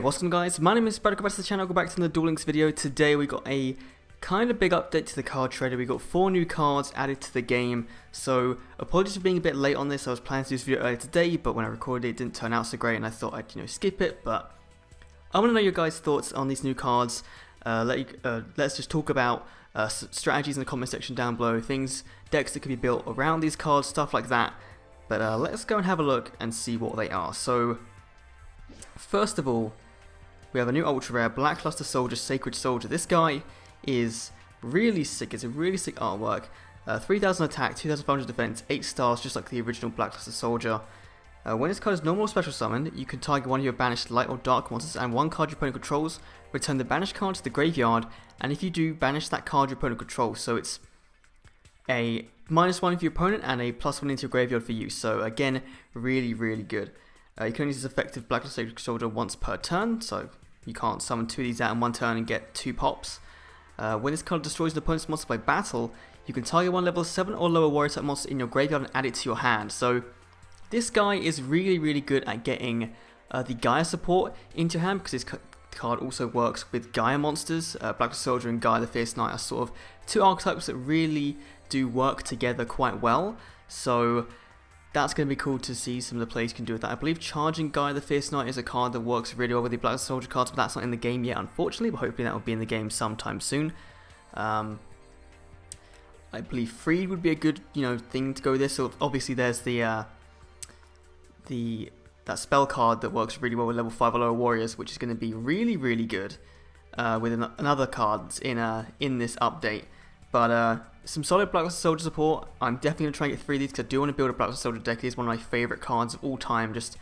What's up guys, my name is Brad, welcome back to the channel, go back to the Duel Links video. Today we got a kind of big update to the card trader. We got 4 new cards added to the game, so apologies for being a bit late on this. I was planning to do this video earlier today, but when I recorded it didn't turn out so great and I thought I'd skip it. But I want to know your guys' thoughts on these new cards. Let's just talk about strategies in the comment section down below, decks that could be built around these cards, stuff like that. But let's go and have a look and see what they are. So first of all, we have a new ultra rare Blackluster Soldier, Sacred Soldier. This guy is really sick. It's a really sick artwork. 3000 attack, 2500 defense, 8 stars, just like the original Blackluster Soldier. When this card is normal or special summoned, you can target one of your banished light or dark monsters and one card your opponent controls. Return the banished card to the graveyard, and if you do, banish that card your opponent controls. So it's a -1 for your opponent and a +1 into your graveyard for you. So again, really good. You can only use this effective Blackluster Sacred Soldier once per turn, so you can't summon 2 of these out in one turn and get 2 pops. When this card destroys an opponent's monster by battle, you can target one level 7 or lower warrior type monster in your graveyard and add it to your hand. So this guy is really good at getting the Gaia support into your hand, because this card also works with Gaia monsters. Blackluster Soldier and Gaia the Fierce Knight are sort of 2 archetypes that really do work together quite well. So that's going to be cool to see some of the plays you can do with that. I believe Charging Gaia the Fierce Knight is a card that works really well with the Blackluster Soldier cards, but that's not in the game yet, unfortunately, but hopefully that will be in the game sometime soon. I believe Freed would be a good, thing to go with this. So obviously there's that spell card that works really well with level 5 or lower warriors, which is going to be really good with another cards in this update. But some solid Blackluster Soldier support. I'm definitely going to try and get 3 of these because I do want to build a Blackluster Soldier deck. It is one of my favourite cards of all time. Just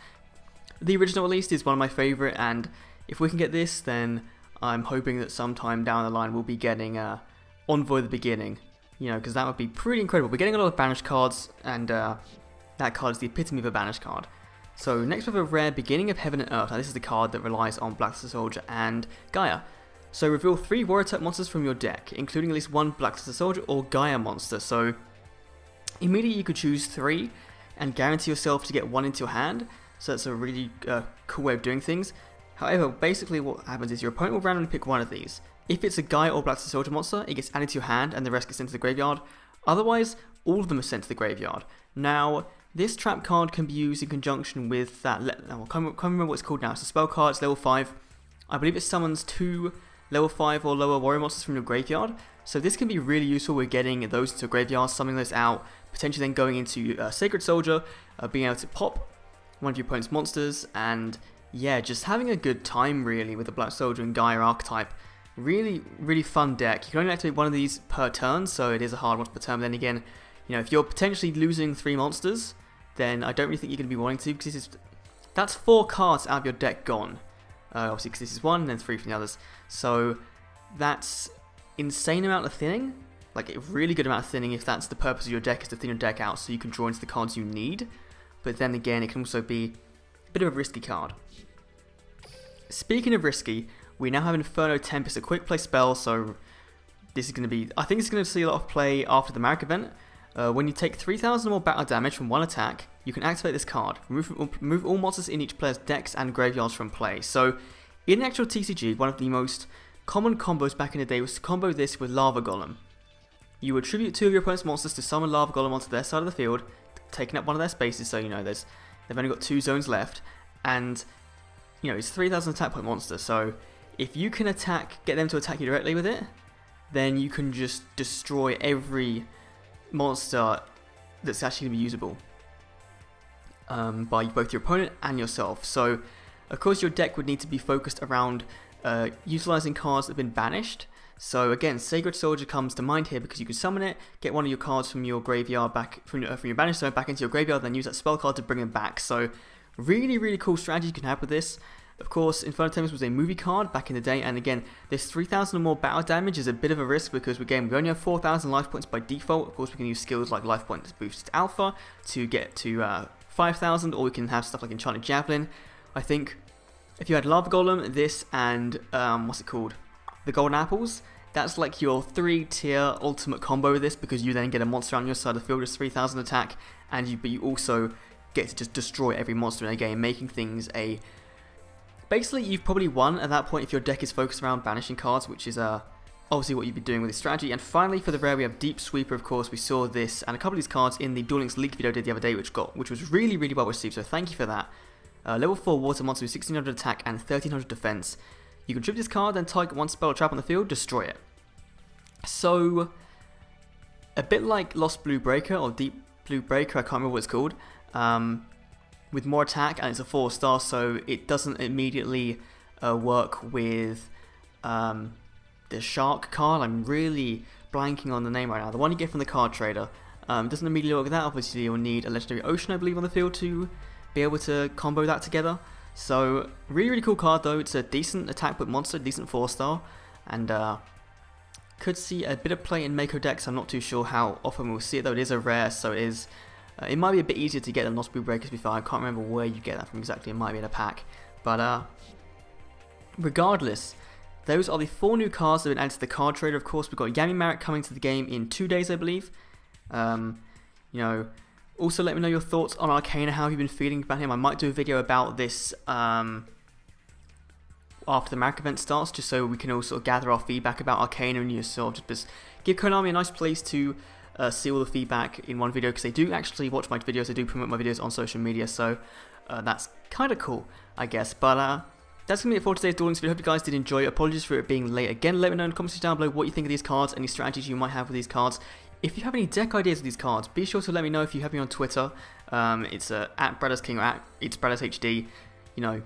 the original at least is one of my favourite, and if we can get this, then I'm hoping that sometime down the line we'll be getting Envoy the Beginning, because that would be pretty incredible. We're getting a lot of banished cards, and that card is the epitome of a banished card. So next we have a rare Beginning of Heaven and Earth. Now this is the card that relies on Blackluster Soldier and Gaia. So reveal 3 warrior type monsters from your deck, including at least 1 Blackluster Soldier or Gaia monster. So immediately you could choose 3 and guarantee yourself to get 1 into your hand. So that's a really cool way of doing things. However, basically what happens is your opponent will randomly pick 1 of these. If it's a Gaia or Blackluster Soldier monster, it gets added to your hand and the rest gets sent to the graveyard. Otherwise, all of them are sent to the graveyard. Now, this trap card can be used in conjunction with that. I can't remember what it's called now. It's a spell card. It's level 5. I believe it summons 2 level 5 or lower warrior monsters from your graveyard. So this can be really useful with getting those into a graveyard, summoning those out, potentially then going into Sacred Soldier, being able to pop one of your opponent's monsters, and yeah, just having a good time really with the Black Soldier and Gaia archetype. Really fun deck. You can only activate 1 of these per turn, so it is a hard one per turn. But then again, if you're potentially losing 3 monsters, then I don't really think you're going to be wanting to, because that's 4 cards out of your deck gone. Obviously, because this is 1 and then 3 from the others. So that's insane amount of thinning, like a really good amount of thinning if that's the purpose of your deck, is to thin your deck out so you can draw into the cards you need. But then again, it can also be a bit of a risky card. Speaking of risky, we now have Inferno Tempest, a quick play spell. So this is going to be, I think it's going to see a lot of play after the Marek event. When you take 3000 or more battle damage from 1 attack, you can activate this card. Remove all monsters in each player's decks and graveyards from play. So in actual TCG, one of the most common combos back in the day was to combo this with Lava Golem. You would tribute 2 of your opponent's monsters to summon Lava Golem onto their side of the field, taking up one of their spaces, so they've only got 2 zones left, and it's 3000 attack point monster. So if you can get them to attack you directly with it, then you can just destroy every monster that's actually going to be usable by both your opponent and yourself. So of course your deck would need to be focused around utilizing cards that have been banished. So again, Sacred Soldier comes to mind here because you can summon it, get 1 of your cards from your graveyard back from your banished zone back into your graveyard, then use that spell card to bring them back. So really cool strategy you can have with this. Of course, Inferno Tempest was a movie card back in the day, and again, this 3000 or more battle damage is a bit of a risk because again, we only have 4000 life points by default. Of course, we can use skills like life points boost alpha to get to 5000, or we can have stuff like Enchanted Javelin. I think if you had Lava Golem, this, and the Golden Apples, that's like your 3-tier ultimate combo with this, because you then get a monster on your side of the field with 3000 attack, and you also get to just destroy every monster in a game, making things a basically you've probably won at that point if your deck is focused around banishing cards, which is obviously what you'd be doing with this strategy. And finally, for the rare, we have Deep Sweeper. Of course, we saw this and a couple of these cards in the Duel Links leak video I did the other day, which was really well received. So thank you for that. Level 4 water monster with 1600 attack and 1300 defense. You can trip this card, then target one spell or trap on the field, destroy it. So a bit like Lost Blue Breaker or Deep Blue Breaker, I can't remember what it's called. With more attack, and it's a 4-star, so it doesn't immediately work with the Shark card. I'm really blanking on the name right now. The one you get from the card trader. Doesn't immediately work with that. Obviously, you'll need a Legendary Ocean, I believe, on the field to be able to combo that together. So, really cool card though. It's a decent attack with monster, decent 4-star, and could see a bit of play in Mako decks. I'm not too sure how often we'll see it though. It is a rare, so it is. It might be a bit easier to get than Lost Blue Breakers before. I can't remember where you get that from exactly. It might be in a pack, but regardless, those are the 4 new cards that have been added to the card trader. Of course, we've got Yami coming to the game in 2 days, I believe. You know, also let me know your thoughts on Arcana. How have you been feeling about him? I might do a video about this after the Mark event starts, just so we can all sort of gather our feedback about Arcana and yourself. Just give Konami a nice place to see all the feedback in one video, because they do actually watch my videos. They do promote my videos on social media, so that's kind of cool, I guess. But that's going to be it for today's Duel Links video. Hope you guys did enjoy. Apologies for it being late again. Let me know in the comments down below what you think of these cards, any strategies you might have with these cards. If you have any deck ideas with these cards, be sure to let me know if you have me on Twitter. It's @BradazKing or @ItsBradazHD. You know,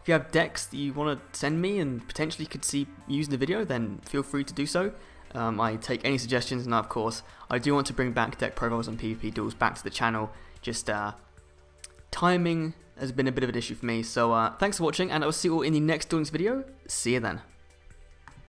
if you have decks that you want to send me and potentially could see using the video, then feel free to do so. I take any suggestions, and of course, I do want to bring back deck profiles and PvP duels back to the channel. Just timing has been a bit of an issue for me. So thanks for watching, and I will see you all in the next Duel Links video. See you then.